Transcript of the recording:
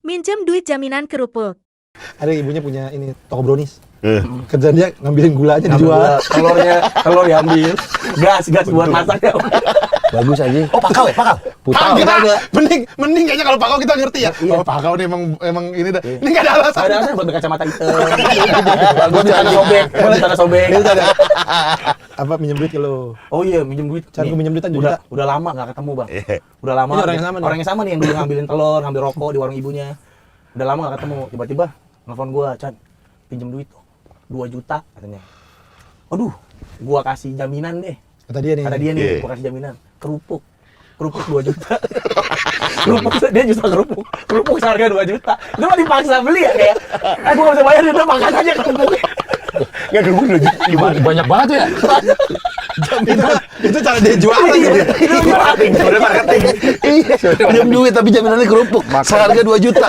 Minjem duit jaminan kerupuk. Ada ibunya punya ini toko brownies. Kerjaan dia ngambilin gulanya dijual. Telur diambil. Gas buat masak ya. Bagus aja. Oh, pakau ya, pakau. Putau. Mending kayaknya kalau Pakau kita ngerti ya. Iya. Oh, Pakau nih emang ini dah. Ini enggak ada alasan. Ada alasan buat kacamata hitam. Buat tanah sobek, tanah sobek. Ini ada. Apa minjem duit ke lo? Oh iya, minjem duit. Can gue minjem duit aja Udah lama enggak ketemu, Bang. Udah lama. Ini orang yang sama nih? Orang yang sama nih yang dulu ngambilin telur, ngambil rokok di warung ibunya. Udah lama enggak ketemu. Tiba-tiba nelfon gua, "Chan, pinjem duit 2 juta," katanya. Aduh, gua kasih jaminan deh. Kata dia nih. Gua kasih jaminan. Kerupuk 2 juta. Kerupuk, dia jual kerupuk. Kerupuk seharga 2 juta. Itu mah dipaksa beli ya kayak. Gua enggak bisa bayar, udah makan aja kerupuknya. Enggak kerupuk 2 juta. Banyak banget tuh ya. Itu cara dia jualan gitu. Itu marketing, sebenarnya marketing. Pinjam duit tapi jaminannya kerupuk. Seharga 2 juta.